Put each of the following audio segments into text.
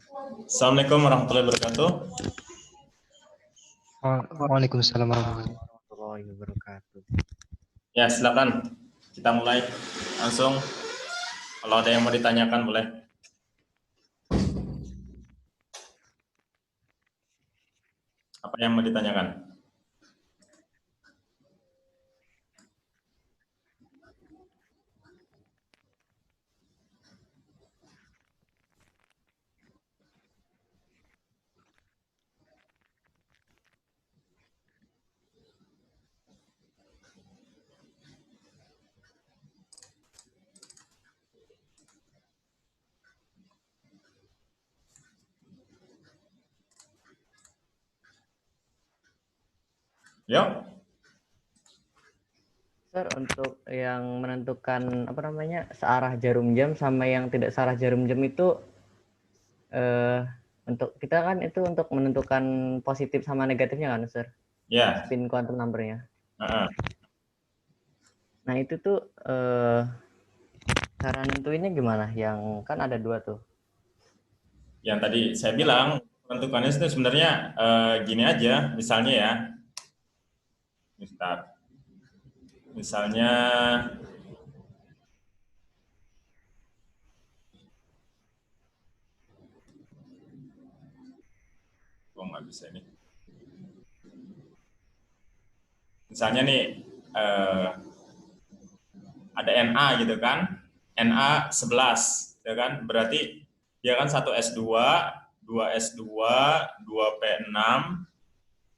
Assalamualaikum warahmatullahi wabarakatuh. Waalaikumsalam warahmatullahi wabarakatuh. Ya, silakan kita mulai langsung. Kalau ada yang mau ditanyakan boleh. Apa yang mau ditanyakan? Yuk. Sir, untuk yang menentukan apa namanya searah jarum jam sama yang tidak searah jarum jam itu untuk kita kan itu untuk menentukan positif sama negatifnya kan, Sir? Ya. Spin quantum number-nya. Nah itu tuh cara nentuinnya gimana? Yang kan ada dua tuh. Yang tadi saya bilang menentukannya itu sebenarnya gini aja, misalnya ya. Misalnya nggak bisa ini. Misalnya nih ada Na gitu kan, Na 11, ya kan? Berarti dia kan 1 S2, 2 S2, 2 P6,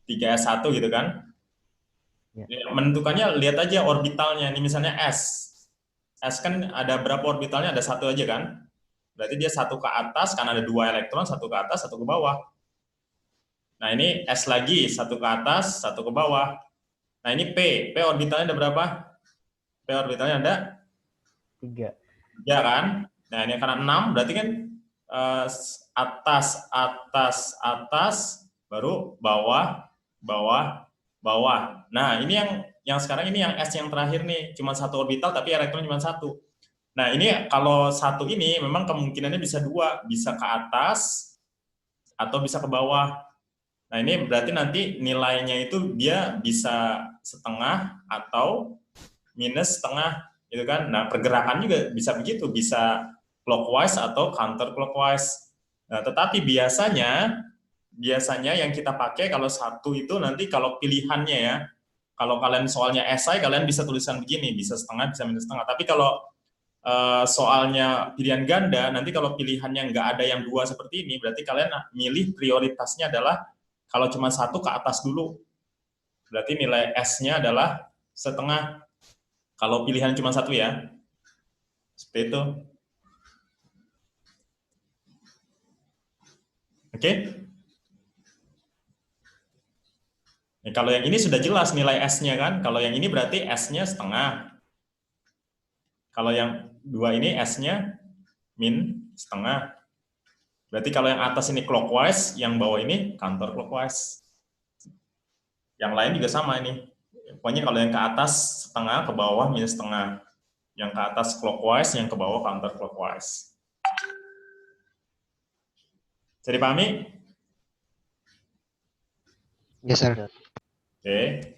3 S1 gitu kan? Ya, menentukannya lihat aja orbitalnya. Ini misalnya S. S kan ada berapa orbitalnya? Ada satu aja kan? Berarti dia satu ke atas, karena ada 2 elektron, satu ke atas, satu ke bawah. Nah ini S lagi, satu ke atas, satu ke bawah. Nah ini P. P orbitalnya ada berapa? P orbitalnya ada 3. 3 kan? Nah ini karena 6, berarti kan atas, atas, atas, baru bawah, bawah, bawah. Nah ini yang sekarang ini yang S yang terakhir nih, cuma satu orbital tapi elektron cuma satu. Nah ini kalau satu ini memang kemungkinannya bisa dua, bisa ke atas atau bisa ke bawah. Nah ini berarti nanti nilainya itu dia bisa setengah atau minus setengah, gitu kan? Nah pergerakan juga bisa begitu, bisa clockwise atau counter clockwise. Nah tetapi biasanya yang kita pakai kalau satu itu nanti kalau pilihannya ya, kalau kalian soalnya esai kalian bisa tulisan begini, bisa setengah, bisa minus setengah. Tapi kalau soalnya pilihan ganda, nanti kalau pilihannya nggak ada yang dua seperti ini, berarti kalian milih prioritasnya adalah kalau cuma satu ke atas dulu. Berarti nilai S-nya adalah setengah. Kalau pilihan cuma satu ya. Seperti itu. Oke? Nah, kalau yang ini sudah jelas nilai S-nya kan. Kalau yang ini berarti S-nya setengah. Kalau yang dua ini S-nya min setengah. Berarti kalau yang atas ini clockwise, yang bawah ini counter clockwise. Yang lain juga sama ini. Pokoknya kalau yang ke atas setengah, ke bawah minus setengah. Yang ke atas clockwise, yang ke bawah counter clockwise. Bisa dipahami? Yes, sir. Oke.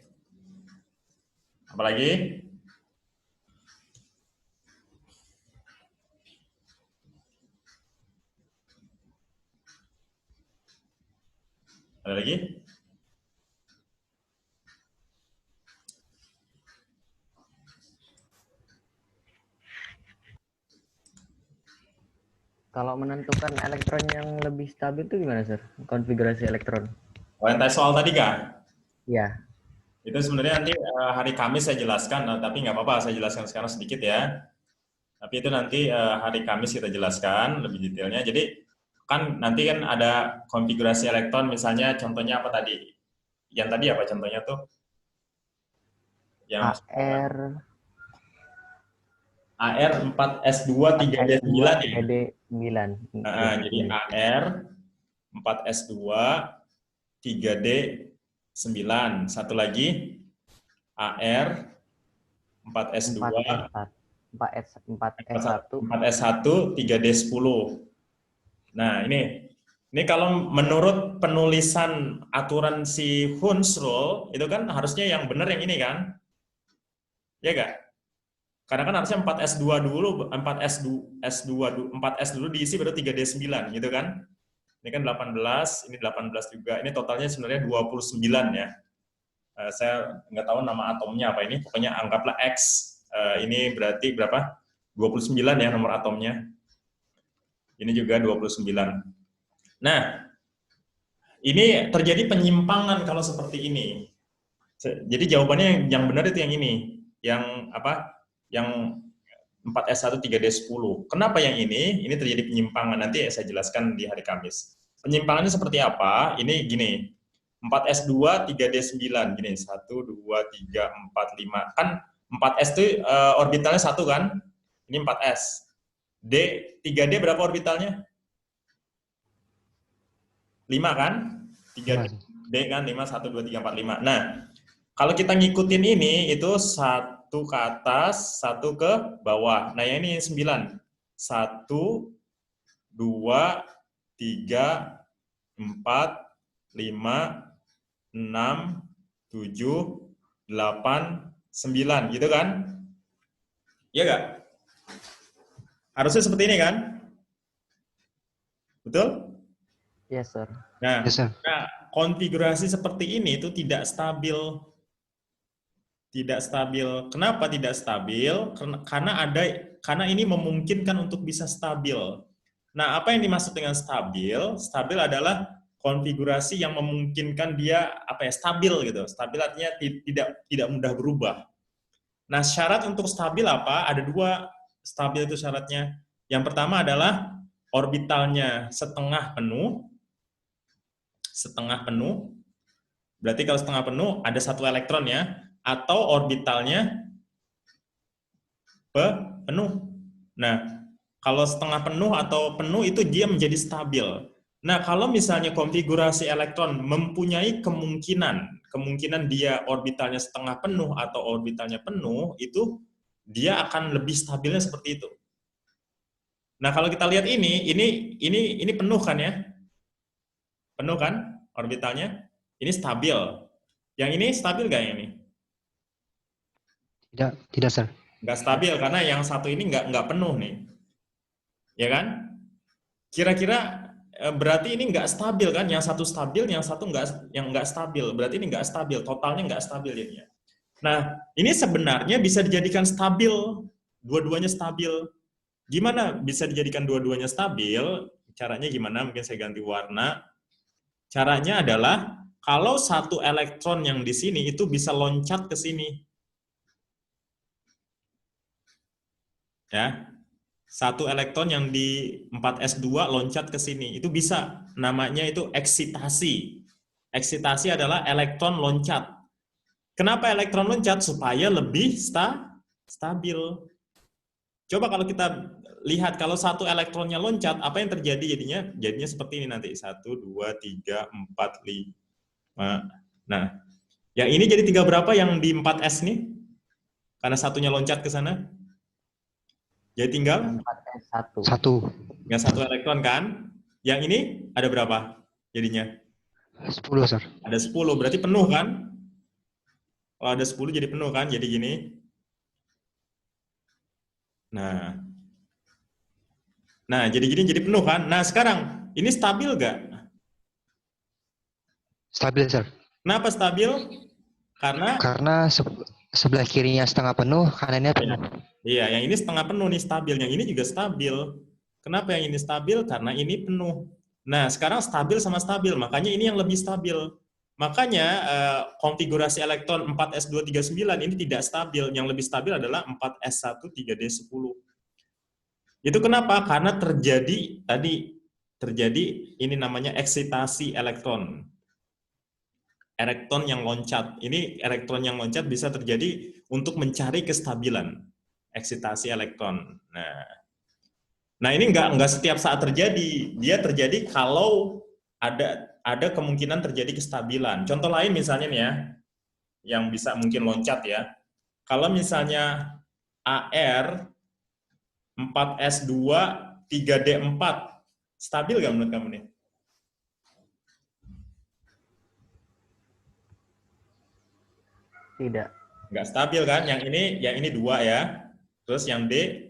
Apalagi? Ada lagi? Kalau menentukan elektron yang lebih stabil itu gimana, Sir? Konfigurasi elektron. Oh, yang soal tadi kah? Ya. Itu sebenarnya nanti hari Kamis saya jelaskan, tapi nggak apa-apa, saya jelaskan sekarang sedikit ya. Tapi itu nanti hari Kamis kita jelaskan lebih detailnya. Jadi kan nanti kan ada konfigurasi elektron, misalnya contohnya apa tadi? Yang tadi apa contohnya tuh? Yang AR AR 4S2 3D9 ya. 3D9. Jadi AR 4S2 3D9. Satu lagi AR 4S2 4S1 4S1 3D10. Nah, ini Ini kalau menurut penulisan aturan si Hund's rule, itu kan harusnya yang benar yang ini kan? Ya nggak? Karena kan harusnya 4S2 dulu, 4S2 dulu diisi baru 3D9 gitu kan? Ini kan 18, ini 18 juga. Ini totalnya sebenarnya 29 ya. Saya nggak tahu nama atomnya apa ini, pokoknya anggaplah X. Ini berarti berapa? 29 ya nomor atomnya. Ini juga 29. Nah, ini terjadi penyimpangan kalau seperti ini. Jadi jawabannya yang benar itu yang ini. Yang apa? Yang 4S1 3D10. Kenapa yang ini? Ini terjadi penyimpangan. Nanti saya jelaskan di hari Kamis. Penyimpangannya seperti apa? Ini gini. 4S2 3D9 gini. 1 2 3 4 5. Kan 4S itu orbitalnya 1 kan? Ini 4S. 3D berapa orbitalnya? 5 kan? 3D kan 5 1 2 3 4 5. Nah, kalau kita ngikutin ini itu 1 ke atas, 1 ke bawah. Nah, yang ini 9. 1 2 3 4 5 6 7 8 9 gitu kan? Iya enggak? Harusnya seperti ini kan? Betul? Yes, sir. Nah, Yes, sir. konfigurasi seperti ini itu tidak stabil. Tidak stabil. Kenapa tidak stabil? Karena ini memungkinkan untuk bisa stabil. Nah, apa yang dimaksud dengan stabil? Stabil adalah konfigurasi yang memungkinkan dia stabil gitu. Stabil artinya tidak mudah berubah. Nah, syarat untuk stabil apa? Ada 2 stabil itu syaratnya. Yang pertama adalah orbitalnya setengah penuh. Setengah penuh. Berarti kalau setengah penuh ada 1 elektron ya, atau orbitalnya penuh. Nah, kalau setengah penuh atau penuh itu dia menjadi stabil. Nah, kalau misalnya konfigurasi elektron mempunyai kemungkinan dia orbitalnya setengah penuh atau orbitalnya penuh, itu dia akan lebih stabilnya seperti itu. Nah, kalau kita lihat ini penuh kan ya? Penuh kan orbitalnya? Ini stabil. Yang ini stabil nggak yang ini? Tidak, sir. Nggak stabil karena yang satu ini nggak penuh nih, ya kan? Kira-kira berarti ini nggak stabil kan? Yang satu stabil, yang satu nggak stabil. Berarti ini nggak stabil, totalnya nggak stabil jadinya. Nah, ini sebenarnya bisa dijadikan stabil, dua-duanya stabil. Gimana bisa dijadikan dua-duanya stabil? Caranya gimana? Mungkin saya ganti warna. Caranya adalah kalau satu elektron yang di sini itu bisa loncat ke sini. Ya, satu elektron yang di 4S2 loncat ke sini. Itu bisa, namanya itu eksitasi. Eksitasi adalah elektron loncat. Kenapa elektron loncat? Supaya lebih stabil. Coba kalau kita lihat, kalau satu elektronnya loncat, apa yang terjadi jadinya? Jadinya seperti ini nanti. 1, 2, 3, 4, 5. Nah, yang ini jadi 3 berapa yang di 4S nih? Karena satunya loncat ke sana. Jadi tinggal 4S1. 1. Tinggal 1 elektron kan? Yang ini ada berapa jadinya? 10, sir. Ada 10, berarti penuh kan? Kalau ada 10 jadi penuh kan? Jadi gini. Nah, jadi gini jadi penuh kan? Nah, sekarang ini stabil nggak? Stabil, sir. Kenapa stabil? Karena sebelah kirinya setengah penuh, kanannya penuh. Iya, yang ini setengah penuh nih stabil, yang ini juga stabil. Kenapa yang ini stabil? Karena ini penuh. Nah, sekarang stabil sama stabil, makanya ini yang lebih stabil. Makanya konfigurasi elektron 4S239 ini tidak stabil. Yang lebih stabil adalah 4S1 3D10. Itu kenapa? Karena terjadi ini namanya eksitasi elektron. Elektron yang loncat. Ini elektron yang loncat bisa terjadi untuk mencari kestabilan. Eksitasi elektron. Nah ini nggak setiap saat terjadi. Dia terjadi kalau ada kemungkinan terjadi kestabilan. Contoh lain misalnya nih ya, yang bisa mungkin loncat ya. Kalau misalnya AR 4S2 3D4, stabil nggak menurut kamu nih? Tidak. Nggak stabil kan? Yang ini 2 ya. Terus yang D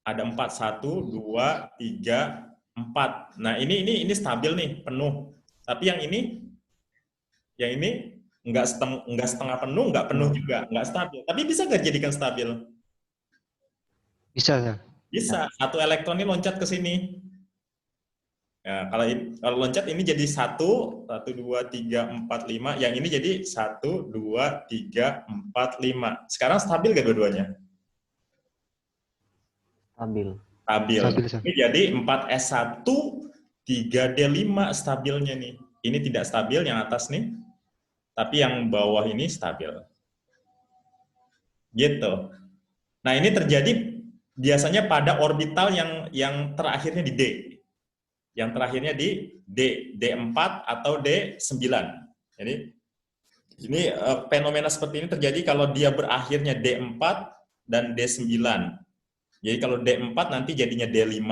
ada 4, 1, 2, 3, 4. Nah, ini stabil nih, penuh. Tapi yang ini nggak setengah penuh, nggak penuh juga, nggak stabil. Tapi bisa nggak jadikan stabil? Bisa, Sir. Bisa. Satu elektron ini loncat ke sini. Ya, kalau loncat ini jadi 1, 1, 2, 3, 4, 5. Yang ini jadi 1, 2, 3, 4, 5. Sekarang stabil nggak dua-duanya? Stabil. Stabil. Stabil, Sir. Ini jadi 4s1, 3d5 stabilnya nih. Ini tidak stabil yang atas nih, tapi yang bawah ini stabil. Gitu. Nah, ini terjadi biasanya pada orbital yang terakhirnya di D. Yang terakhirnya di D, D4 atau D9. Jadi ini fenomena seperti ini terjadi kalau dia berakhirnya D4 dan D9. Jadi kalau D4 nanti jadinya D5.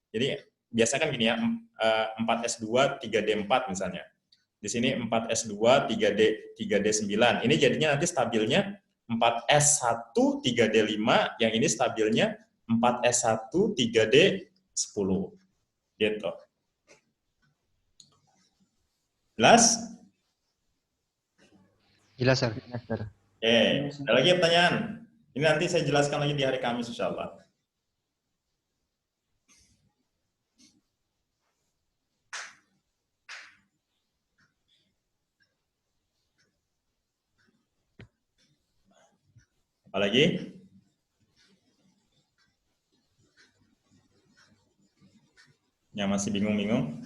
Jadi biasa kan gini ya, 4s2, 3d4 misalnya. Di sini 4s2, 3d9. Ini jadinya nanti stabilnya 4s1, 3d5, yang ini stabilnya 4s1, 3d10. Gitu. Jelas? Jelas, Sir. Master. Oke, ada lagi pertanyaan? Ini nanti saya jelaskan lagi di hari Kamis insya Allah. Apalagi? Yang masih bingung-bingung?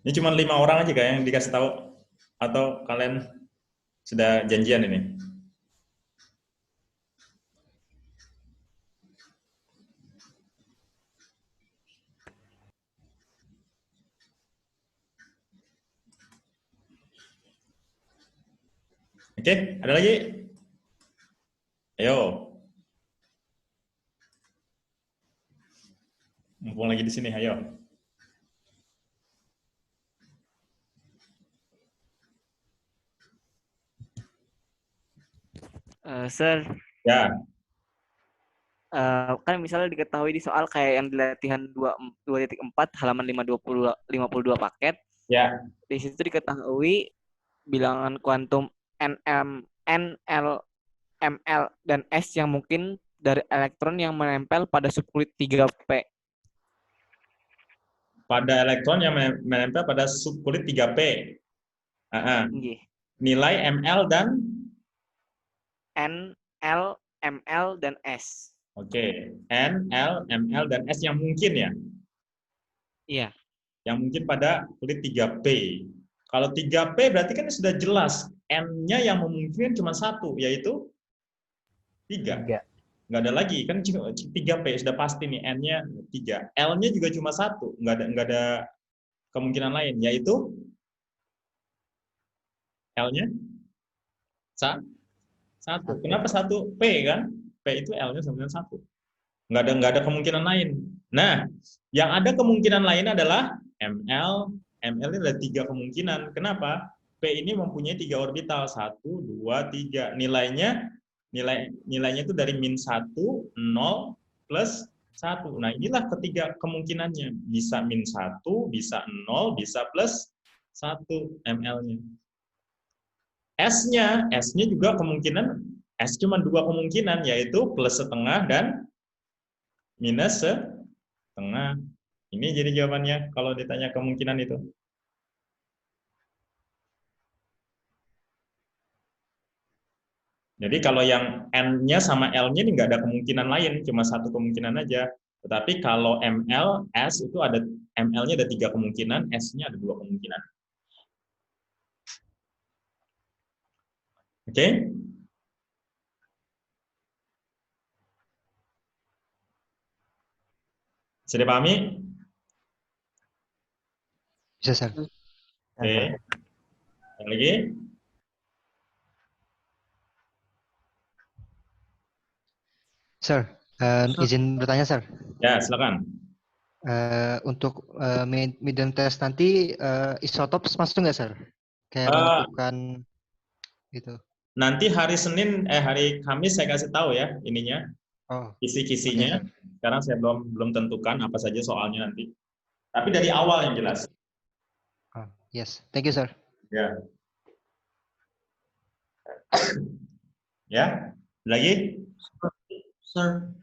Ini cuma 5 orang aja kak yang dikasih tahu? Atau kalian sudah janjian ini? Oke, ada lagi? Ayo. Mumpung lagi di sini, ayo. Sir, Ya, kan misalnya diketahui di soal kayak yang di latihan 2.4 halaman 52 paket, ya. di situ diketahui bilangan kuantum NL, ML, dan S yang mungkin dari elektron yang menempel pada subkulit 3P. Pada elektron yang menempel pada subkulit 3P. Nggih. Nilai ML dan? NL, ML, dan S. Oke, N, L, ML, dan S yang mungkin ya? Iya. Yang mungkin pada kulit 3P. Kalau 3P berarti kan sudah jelas. N-nya yang memungkinkan cuma satu, yaitu 3. 3. Nggak ada lagi, kan 3P sudah pasti nih, N-nya 3. L-nya juga cuma satu, nggak ada kemungkinan lain, yaitu L-nya satu. Kenapa satu? P kan? P itu L-nya sama dengan satu. Nggak ada kemungkinan lain. Nah, yang ada kemungkinan lain adalah ML. ML ini ada 3 kemungkinan. Kenapa? P ini mempunyai 3 orbital. 1, 2, 3. Nilainya itu dari -1, 0, plus 1. Nah, inilah ketiga kemungkinannya. Bisa -1, bisa 0, bisa plus 1 ML-nya. S-nya juga kemungkinan, S cuma 2 kemungkinan, yaitu plus setengah dan minus setengah. Ini jadi jawabannya kalau ditanya kemungkinan itu. Jadi kalau yang N-nya sama L-nya ini nggak ada kemungkinan lain, cuma satu kemungkinan aja. Tetapi kalau ML, S itu ada, ML-nya ada 3 kemungkinan, S-nya ada 2 kemungkinan. Oke? Bisa dipahami? Bisa, Sir. Oke. Yang lagi? Sir, izin bertanya, Sir. Ya, silakan. Untuk midterm test nanti isotops masuk nggak, Sir? Kayak Eh, menentukan gitu. Nanti hari Senin, hari Kamis saya kasih tahu ya ininya, Oh, oke, kisi-kisinya. Sir. Sekarang saya belum tentukan apa saja soalnya nanti. Tapi dari awal yang jelas. Oh, yes. Thank you, Sir. Ya, ya. Lagi? Sir,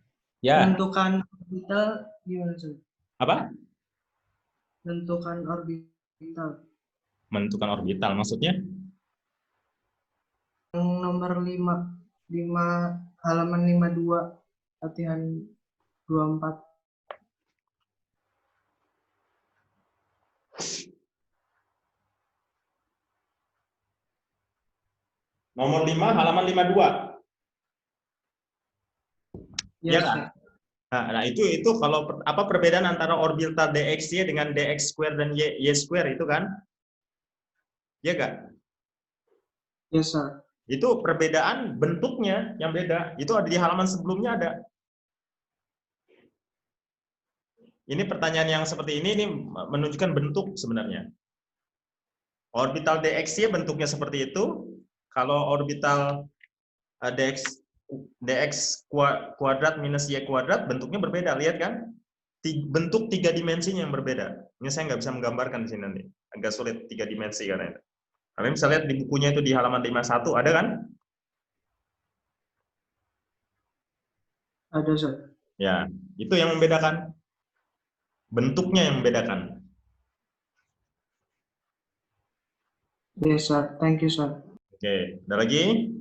Ya. menentukan orbital gimana, Sir? Apa? Menentukan orbital. Menentukan orbital maksudnya? Yang nomor 5 halaman 52 latihan 24. Nomor 5 halaman 52. Ya Yes, kan? Sir. Nah, itu kalau apa perbedaan antara orbital dxy dengan dx square dan y square itu kan? Ya kan? Yes, Sir. Itu perbedaan bentuknya yang beda. Itu ada di halaman sebelumnya ada. Ini pertanyaan yang seperti ini menunjukkan bentuk sebenarnya. Orbital dxy bentuknya seperti itu. Kalau orbital dx kuadrat minus y kuadrat bentuknya berbeda. Lihat kan? Bentuk tiga dimensinya yang berbeda. Ini saya nggak bisa menggambarkan di sini nanti. Agak sulit tiga dimensi karena itu. Kalian bisa lihat di bukunya itu di halaman 51, ada kan? Ada, Sir. Ya, itu yang membedakan. Bentuknya yang membedakan. Yes, Sir. Thank you, Sir. Oke, ada lagi?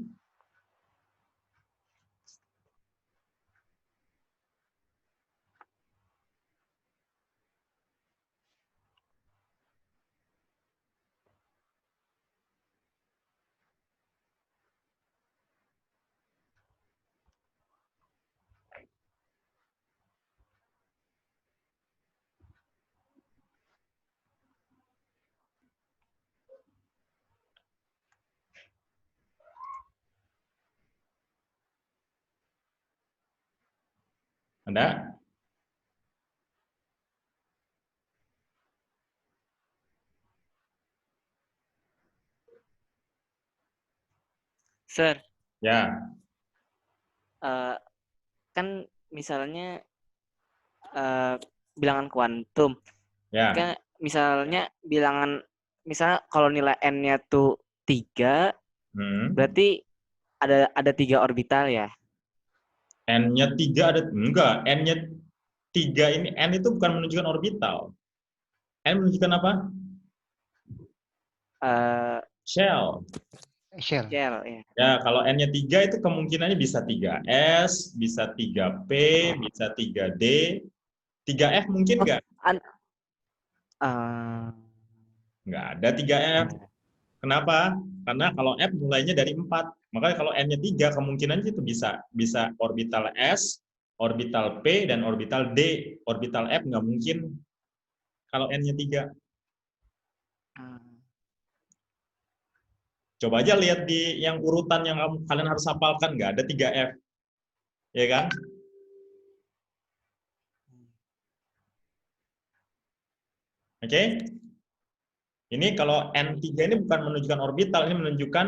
Ada? Sir, Ya, eh, kan misalnya bilangan kuantum, ya. kan misalnya misalnya kalau nilai n-nya tuh 3, Hmm. berarti ada 3 orbital ya. N-nya 3 ada enggak, N-nya 3 ini N itu bukan menunjukkan orbital. N menunjukkan apa? Eh Shell. Shell. shell ya. Ya, kalau N-nya 3 itu kemungkinannya bisa 3S, bisa 3P, bisa 3D, 3F mungkin Oh, nggak? an- eh, Nggak ada 3F. Kenapa? Karena kalau F mulainya dari 4. Makanya kalau N-nya 3 kemungkinannya itu bisa orbital S, orbital P, dan orbital D. Orbital F nggak mungkin kalau N-nya 3. Coba aja lihat di yang urutan yang kalian harus hafalkan, nggak ada 3F. Ya kan? Oke? Ini kalau N3 ini bukan menunjukkan orbital, ini menunjukkan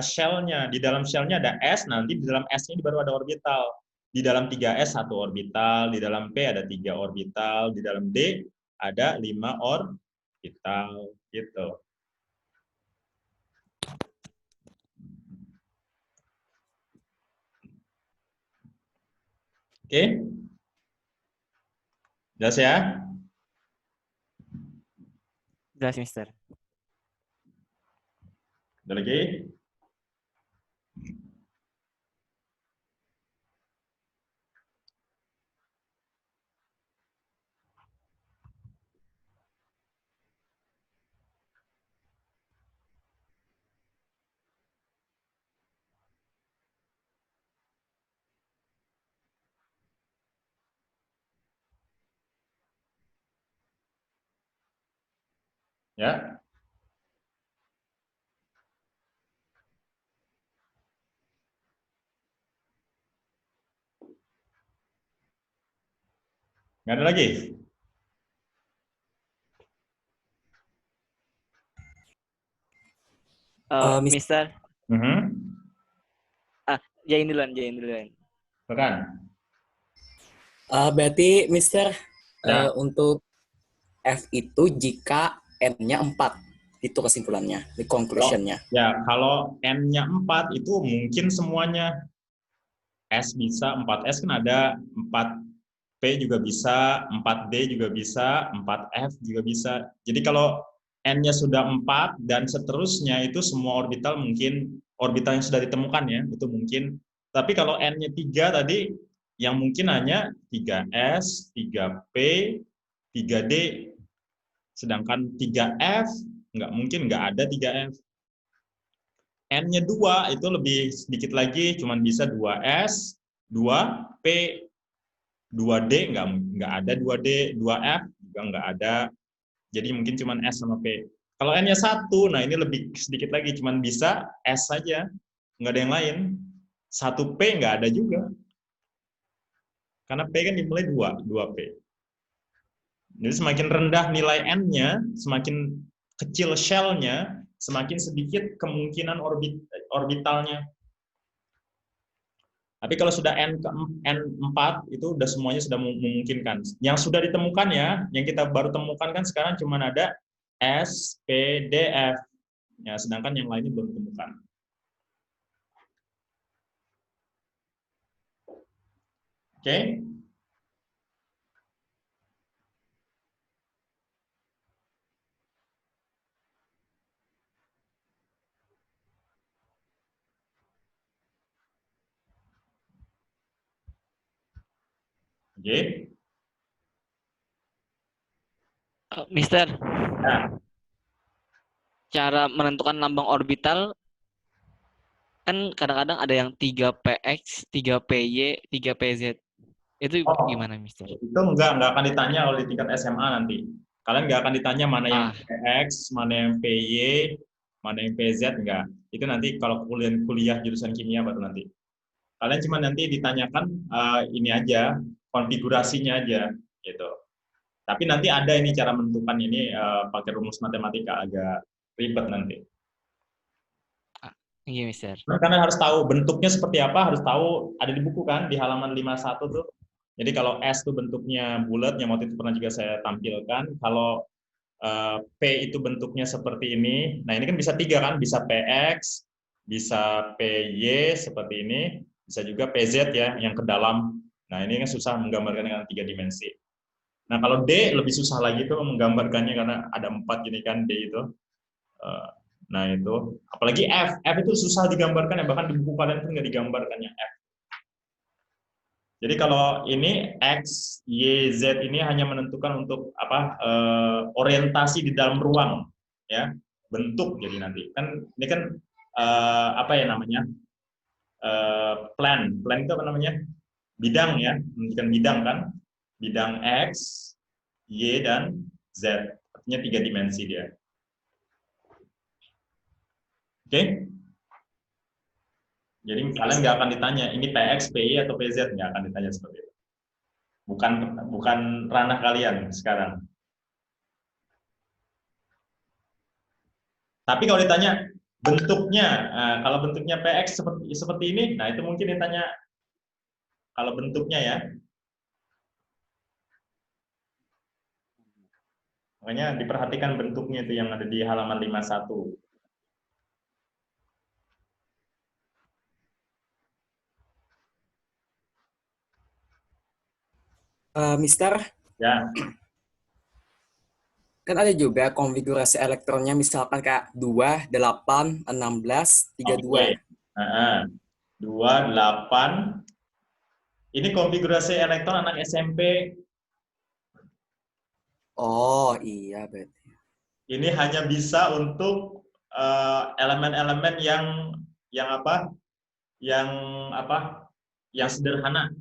shell-nya. Di dalam shell-nya ada S, nanti di dalam S-nya baru ada orbital. Di dalam 3S 1 orbital, di dalam P ada 3 orbital, di dalam D ada 5 orbital. Gitu. Oke? Jelas ya? jelas, Mister. Ada lagi? Ya? Nggak ada lagi? Mister, Mhm. jain duluan. Bukan. Berarti Mister Ya. untuk F itu jika N-nya 4. Itu kesimpulannya, di conclusion-nya. Ya, kalau N-nya 4 itu mungkin semuanya. S bisa, 4S kan ada, 4P juga bisa, 4D juga bisa, 4F juga bisa. Jadi kalau N-nya sudah 4 dan seterusnya itu semua orbital mungkin, orbital yang sudah ditemukan ya, itu mungkin. Tapi kalau N-nya 3 tadi, yang mungkin hanya 3S, 3P, 3D, sedangkan 3F, nggak ada 3F. N-nya 2 itu lebih sedikit lagi, cuman bisa 2S, 2P, 2D nggak ada 2D, 2F juga nggak ada. Jadi mungkin cuman S sama P. Kalau N-nya 1, nah ini lebih sedikit lagi, cuman bisa S saja, nggak ada yang lain. 1P nggak ada juga. Karena P kan dimulai 2P. Jadi semakin rendah nilai N-nya, semakin kecil shell-nya, semakin sedikit kemungkinan orbitalnya. Tapi kalau sudah N4 itu udah semuanya sudah memungkinkan. Yang sudah ditemukan ya, yang kita baru temukan kan sekarang cuma ada S, P, D, F. Ya, sedangkan yang lainnya belum ditemukan. Oke? Oke? Mister, Nah, cara menentukan lambang orbital kan kadang-kadang ada yang 3PX, 3PY, 3PZ. Itu oh, gimana, Mister? itu nggak akan ditanya kalau di tingkat SMA nanti. Kalian nggak akan ditanya mana yang PX, mana yang PY, mana yang PZ, nggak. Itu nanti kalau kuliah jurusan kimia baru nanti. Kalian cuma nanti ditanyakan ini aja, konfigurasinya aja, gitu. Tapi nanti ada ini cara menentukan ini pakai rumus matematika, agak ribet nanti. Iya, Mister. Karena harus tahu bentuknya seperti apa, harus tahu, ada di buku kan, di halaman 51 tuh. Jadi kalau S itu bentuknya bulat, yang waktu itu pernah juga saya tampilkan. Kalau P itu bentuknya seperti ini. Nah ini kan bisa 3 kan, bisa PX, bisa PY seperti ini, bisa juga PZ ya, yang ke dalam. Nah ini kan susah menggambarkan dengan 3 dimensi. Nah kalau D lebih susah lagi tuh menggambarkannya karena ada 4 gini kan D itu. Nah itu, apalagi F itu susah digambarkan ya, bahkan di buku kalian pun nggak digambarkan yang F. Jadi kalau ini X, Y, Z ini hanya menentukan untuk apa orientasi di dalam ruang, ya bentuk. Jadi nanti kan ini kan apa ya namanya plan itu apa namanya bidang ya, menunjukkan bidang kan, bidang X, Y dan Z, artinya 3 dimensi dia. Oke? Jadi kalian nggak akan ditanya ini PX, PY atau PZ, nggak akan ditanya seperti itu. Bukan ranah kalian sekarang. Tapi kalau ditanya bentuknya, kalau bentuknya PX seperti ini, nah itu mungkin ditanya kalau bentuknya ya. Makanya diperhatikan bentuknya itu yang ada di halaman 51. Mister, Ya. kan ada juga konfigurasi elektronnya misalkan kayak 2, 8, 16, 32. Oke. 2, 8. Ini konfigurasi elektron anak SMP. Oh iya berarti. Ini hanya bisa untuk elemen-elemen yang apa? Yang sederhana.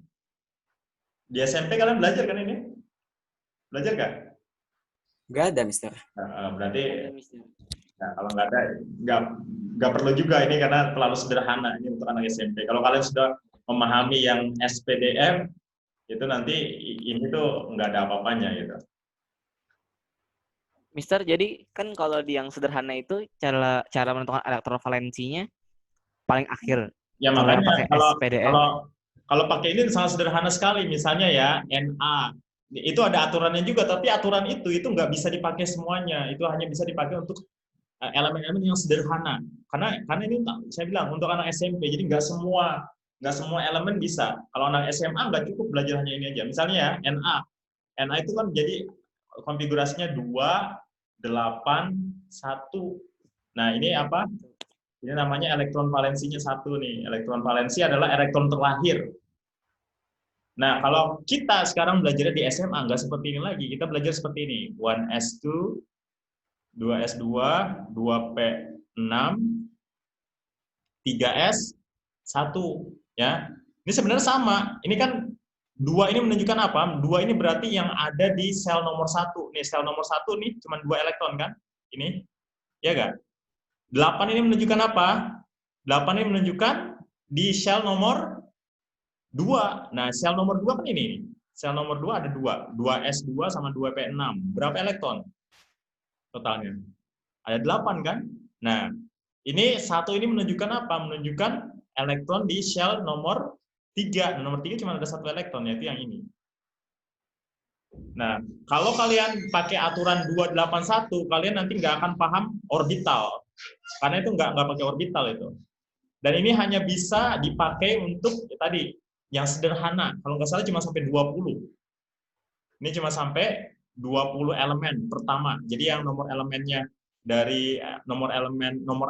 Di SMP kalian belajar kan ini? Belajar nggak? Nggak ada, Mister. Berarti nah, kalau nggak ada, nggak perlu juga ini karena terlalu sederhana ini untuk anak SMP. Kalau kalian sudah memahami yang SPDF, itu nanti ini tuh nggak ada apa-apanya gitu. Mister, jadi kan kalau di yang sederhana itu cara menentukan elektrovalensinya paling akhir. Ya Kalau yang makanya pakai kalau SPDF, kalau kalau pakai ini sangat sederhana sekali. Misalnya ya Na itu ada aturannya juga, tapi aturan itu nggak bisa dipakai semuanya. Itu hanya bisa dipakai untuk elemen-elemen yang sederhana. Karena ini saya bilang untuk anak SMP, jadi nggak semua elemen bisa. Kalau anak SMA nggak cukup belajar hanya ini aja. Misalnya ya Na itu kan jadi konfigurasinya 2, 8, 1. Nah ini apa? Ini namanya elektron valensinya 1 nih. Elektron valensi adalah elektron terlahir. Nah, kalau kita sekarang belajar di SMA, nggak seperti ini lagi. Kita belajar seperti ini. 1s2, 2s2, 2p6, 3s, 1. Ya. Ini sebenarnya sama. Ini kan 2 ini menunjukkan apa? 2 ini berarti yang ada di sel nomor 1. Nih, sel nomor 1 nih cuma 2 elektron kan? Ini. Ya nggak? 8 ini menunjukkan apa? 8 ini menunjukkan di sel nomor 2. Nah, sel nomor 2 kan ini. Sel nomor 2 ada 2. 2s2 sama 2p6. Berapa elektron totalnya? Ada 8 kan? Nah, ini 1 ini menunjukkan apa? Menunjukkan elektron di sel nomor 3. Nomor 3 cuma ada 1 elektron, yaitu yang ini. Nah, kalau kalian pakai aturan 281, kalian nanti nggak akan paham orbital. Karena itu nggak pakai orbital itu. Dan ini hanya bisa dipakai untuk tadi yang sederhana. Kalau nggak salah cuma sampai 20. Ini cuma sampai 20 elemen pertama. Jadi yang nomor elemennya dari nomor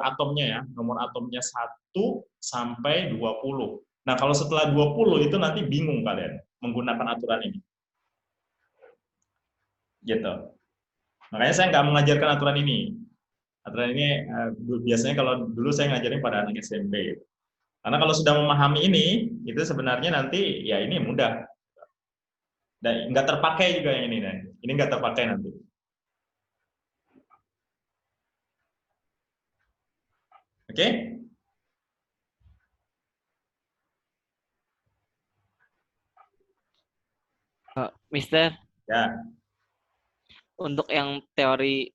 atomnya ya, nomor atomnya 1 sampai 20. Nah, kalau setelah 20 itu nanti bingung kalian menggunakan aturan ini. Gitu. Makanya saya nggak mengajarkan aturan ini. Aturan ini biasanya kalau dulu saya ngajarin pada anak SMP. Gitu. Karena kalau sudah memahami ini, itu sebenarnya nanti ya ini mudah. Dan nggak terpakai juga yang ini. Ini nggak terpakai nanti. Oke? Mister, Ya, untuk yang teori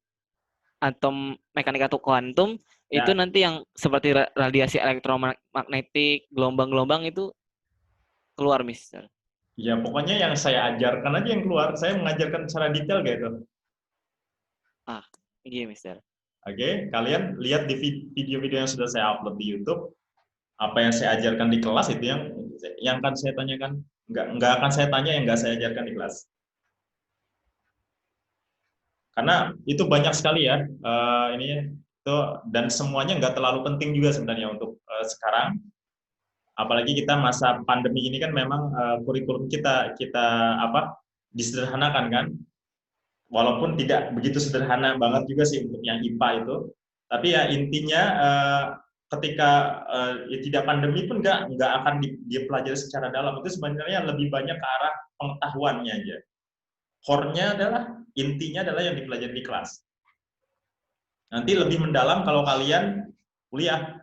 atom mekanika kuantum itu ya. nanti yang seperti radiasi elektromagnetik, gelombang-gelombang itu keluar, Mister. Ya, pokoknya yang saya ajarkan aja yang keluar. Saya mengajarkan secara detail gitu. Iya, Mister. Oke, kalian lihat di video-video yang sudah saya upload di YouTube. Apa yang saya ajarkan di kelas itu yang akan saya tanyakan. Nggak akan saya tanya yang nggak saya ajarkan di kelas. Karena itu banyak sekali ya ini itu dan semuanya nggak terlalu penting juga sebenarnya untuk sekarang. Apalagi kita masa pandemi ini kan memang kurikulum kita apa disederhanakan kan. Walaupun tidak begitu sederhana banget juga sih untuk yang IPA itu. Tapi ya intinya ketika ya tidak pandemi pun nggak akan dipelajari secara dalam. Itu sebenarnya lebih banyak ke arah pengetahuannya aja. Core-nya adalah intinya adalah yang dipelajari di kelas. Nanti lebih mendalam kalau kalian kuliah.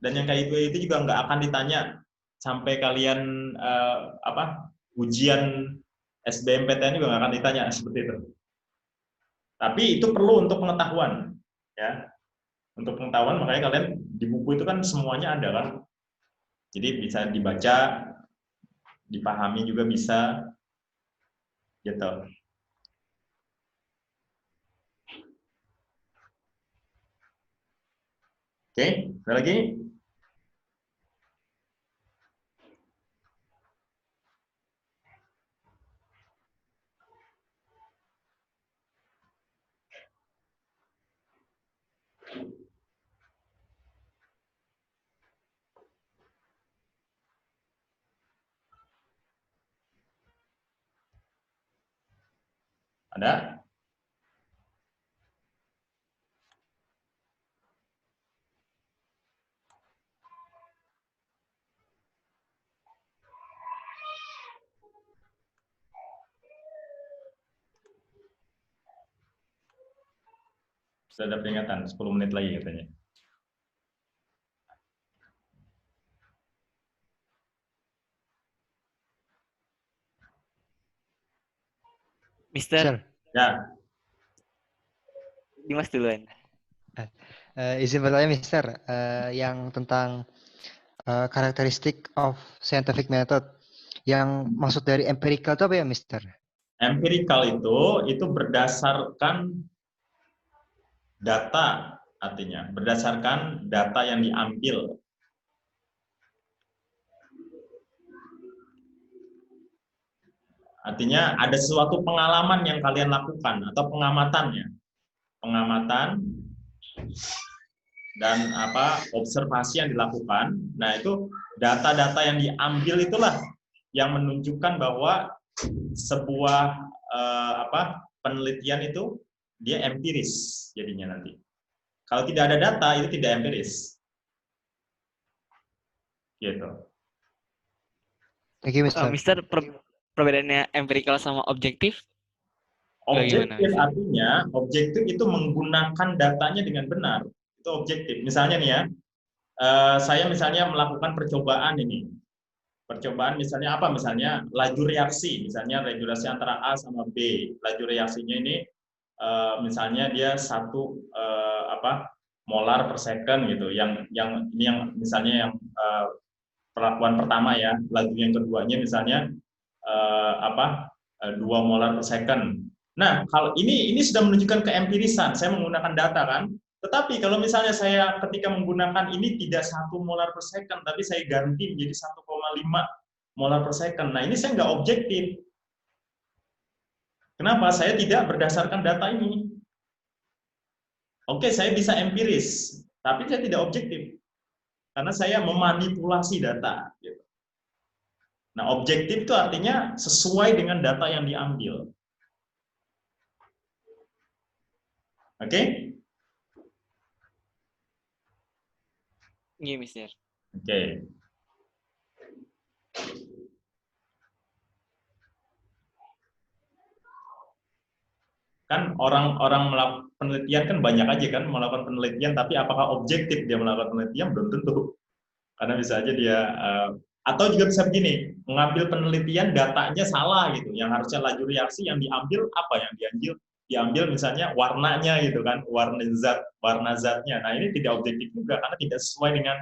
Dan yang kayak itu juga nggak akan ditanya sampai kalian ujian SBMPTN juga nggak akan ditanya seperti itu. Tapi itu perlu untuk pengetahuan, ya. Untuk pengetahuan makanya kalian di buku itu kan semuanya ada kan. Jadi bisa dibaca, dipahami juga bisa, gitu. Oke, ada lagi? Ada? Sudah ada peringatan 10 menit lagi katanya. Mister, Ya, Dimas duluan. Izin bertanya, Mister, yang tentang karakteristik of scientific method. Yang maksud dari empirical itu apa ya, Mister? Empirical itu berdasarkan data, artinya berdasarkan data yang diambil. Artinya ada suatu pengalaman yang kalian lakukan atau pengamatannya. Pengamatan dan observasi yang dilakukan. Nah, itu data-data yang diambil itulah yang menunjukkan bahwa sebuah penelitian itu dia empiris jadinya nanti. Kalau tidak ada data itu tidak empiris. Gitu. Thank you, Mister. Mister, perbedaannya empirical sama objektif? Objektif artinya objektif itu menggunakan datanya dengan benar. Itu objektif. Misalnya nih ya, saya misalnya melakukan percobaan ini. Percobaan misalnya apa? Misalnya laju reaksi. Misalnya laju reaksi antara A sama B. Laju reaksinya ini misalnya dia 1 molar per second gitu. Yang misalnya yang perlakuan pertama ya. Laju yang keduanya misalnya 2 molar per second. Nah, kalau ini sudah menunjukkan keempirisan. Saya menggunakan data kan. Tetapi kalau misalnya saya ketika menggunakan ini tidak 1 molar per second, tapi saya ganti menjadi 1,5 molar per second. Nah, ini saya nggak objektif. Kenapa? Saya tidak berdasarkan data ini. Oke, saya bisa empiris, tapi saya tidak objektif. Karena saya memanipulasi data. Gitu. Nah, objektif itu artinya sesuai dengan data yang diambil. Oke? Iya, Mister. Oke. Kan orang-orang melakukan penelitian kan banyak aja kan melakukan penelitian, tapi apakah objektif dia melakukan penelitian belum tentu. Karena bisa aja dia atau juga bisa begini, mengambil penelitian datanya salah gitu. Yang harusnya laju reaksi yang diambil apa yang diambil misalnya warnanya gitu kan, warna zatnya. Nah, ini tidak objektif juga karena tidak sesuai dengan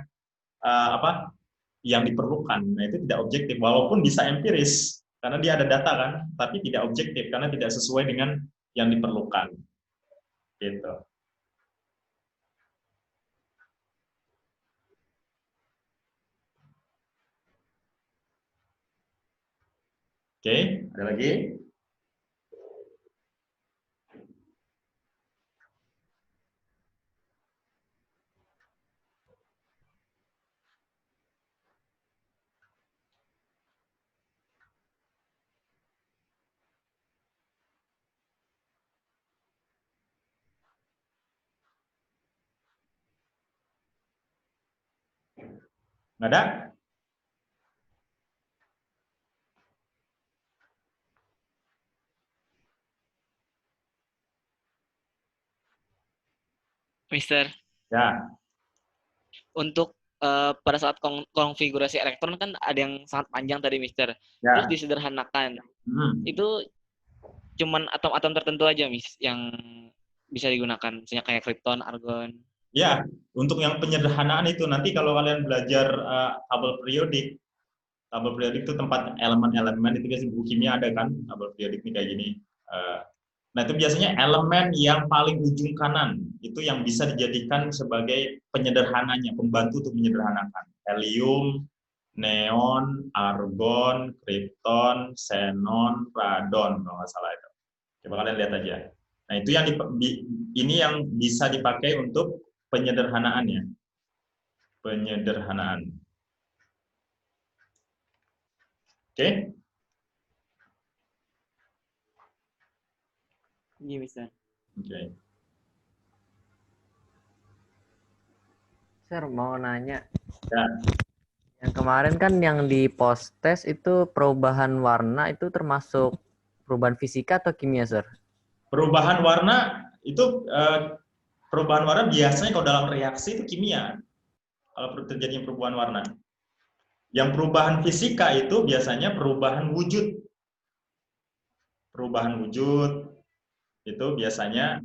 yang diperlukan. Nah, itu tidak objektif walaupun bisa empiris karena dia ada data kan, tapi tidak objektif karena tidak sesuai dengan yang diperlukan. Gitu. Oke, ada lagi? Nggak ada? Mister, Ya. untuk pada saat konfigurasi elektron kan ada yang sangat panjang tadi, Mister. Ya. Terus disederhanakan. Itu cuman atom-atom tertentu aja, Mis, yang bisa digunakan. Misalnya kayak kripton, argon. Ya, untuk yang penyederhanaan itu nanti kalau kalian belajar tabel periodik itu tempat elemen-elemen itu biasanya buku kimia ada kan, tabel periodik ini kayak gini. Nah, itu biasanya elemen yang paling ujung kanan itu yang bisa dijadikan sebagai penyederhananya, pembantu untuk menyederhanakan. Helium, neon, argon, kripton, xenon, radon kalau nggak salah itu. Coba kalian lihat aja. Nah, itu yang ini yang bisa dipakai untuk penyederhanaannya. Penyederhanaan. Oke? Iya, Mister. Oke. Sir, mau nanya. Ya. Yang kemarin kan yang di post test itu perubahan warna itu termasuk perubahan fisika atau kimia, Sir? Perubahan warna itu perubahan warna biasanya kalau dalam reaksi itu kimia. Kalau terjadi perubahan warna. Yang perubahan fisika itu biasanya perubahan wujud. Perubahan wujud itu biasanya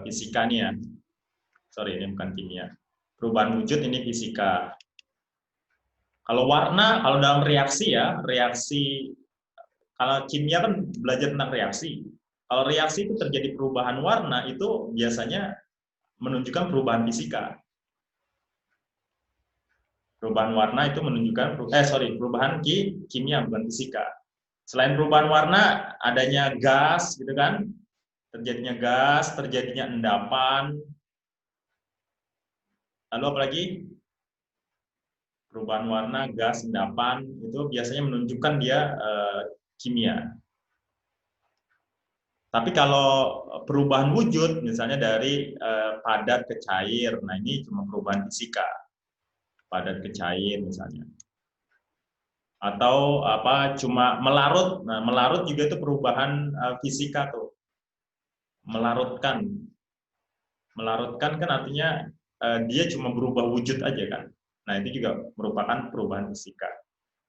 fisika nih ya. Sorry, ini bukan kimia. Perubahan wujud ini fisika. Kalau warna, kalau dalam reaksi ya, reaksi, kalau kimia kan belajar tentang reaksi. Kalau reaksi itu terjadi perubahan warna, itu biasanya menunjukkan perubahan fisika. Perubahan warna itu menunjukkan, perubahan kimia, bukan fisika. Selain perubahan warna, adanya gas, gitu kan? Terjadinya gas, terjadinya endapan. Lalu apa lagi? Perubahan warna, gas, endapan, itu biasanya menunjukkan dia kimia. Tapi kalau perubahan wujud, misalnya dari padat ke cair, nah ini cuma perubahan fisika. Padat ke cair misalnya. Atau apa cuma melarut. Nah, melarut juga itu perubahan fisika tuh. Melarutkan. Melarutkan kan artinya dia cuma berubah wujud aja kan. Nah, itu juga merupakan perubahan fisika.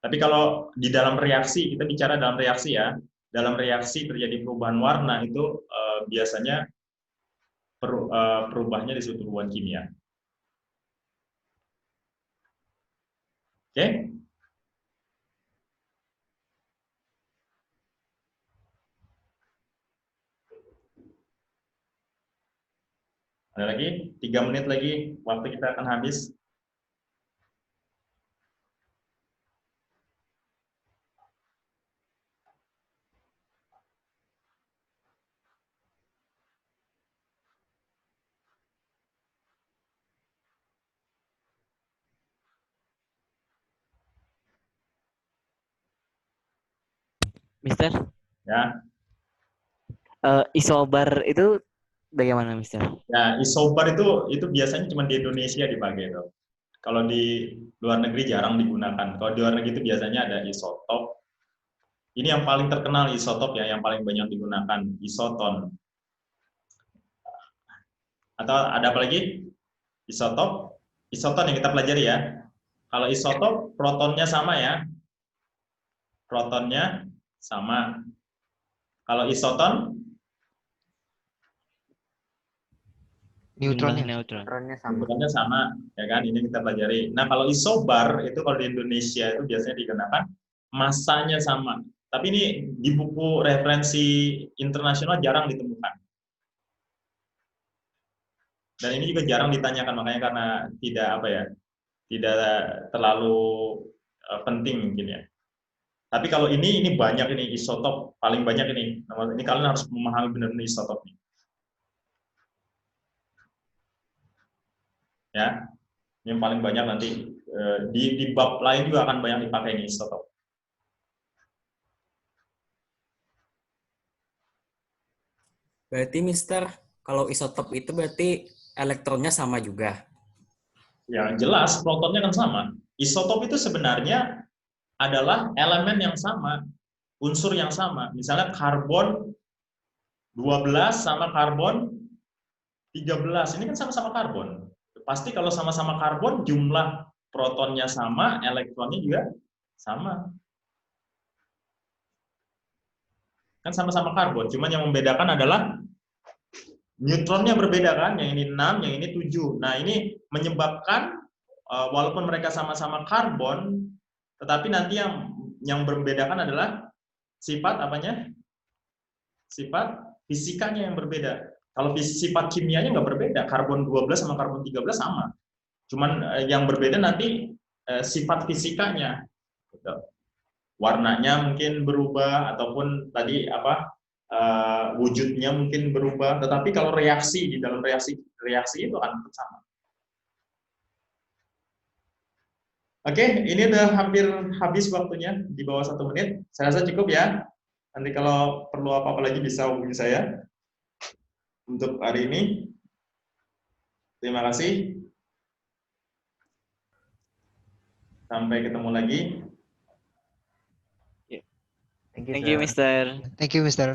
Tapi kalau di dalam reaksi, kita bicara dalam reaksi ya, dalam reaksi terjadi perubahan warna itu biasanya perubahannya disebut perubahan kimia. Oke? Ada lagi? 3 menit lagi, waktu kita akan habis. Mister, Ya. isobar itu bagaimana, Mister? Ya, isobar itu biasanya cuma di Indonesia dipakai itu. Kalau di luar negeri jarang digunakan. Kalau di luar negeri itu biasanya ada isotop. Ini yang paling terkenal isotop ya, yang paling banyak digunakan, isoton. Atau ada apa lagi? Isotop, isoton yang kita pelajari ya. Kalau isotop, protonnya sama ya. Protonnya sama. Kalau isoton, Neutronnya. Neutronnya sama. protonnya sama, ya kan? Ini kita pelajari. Nah, kalau isobar itu kalau di Indonesia itu biasanya digunakan masanya sama. Tapi ini di buku referensi internasional jarang ditemukan. Dan ini juga jarang ditanyakan, makanya karena tidak apa ya, tidak terlalu penting mungkin ya. Tapi kalau ini banyak ini isotop, paling banyak ini. Ini kalian harus memahami benar-benar isotop nih. Ya, yang paling banyak nanti di bab lain juga akan banyak dipakai ini isotop. Berarti Mister, kalau isotop itu berarti elektronnya sama juga. Ya, jelas protonnya kan sama. Isotop itu sebenarnya adalah elemen yang sama, unsur yang sama. Misalnya karbon 12 sama karbon 13, ini kan sama-sama karbon. Pasti kalau sama-sama karbon, jumlah protonnya sama, elektronnya juga sama. Kan sama-sama karbon, cuman yang membedakan adalah neutronnya berbeda kan, yang ini 6, yang ini 7. Nah, ini menyebabkan walaupun mereka sama-sama karbon, tetapi nanti yang membedakan adalah sifat apanya? Sifat fisikanya yang berbeda. Kalau sifat kimianya nggak berbeda, karbon 12 sama karbon 13 sama. Cuman yang berbeda nanti sifat fisikanya. Gitu. Warnanya mungkin berubah ataupun tadi apa wujudnya mungkin berubah, tetapi kalau reaksi di dalam reaksi itu akan tetap sama. Oke, ini udah hampir habis waktunya, di bawah 1 menit. Saya rasa cukup ya. Nanti kalau perlu apa-apa lagi bisa hubungi saya. Untuk hari ini, terima kasih. Sampai ketemu lagi. Thank you, Thank you, sir. Mister. Thank you, Mister.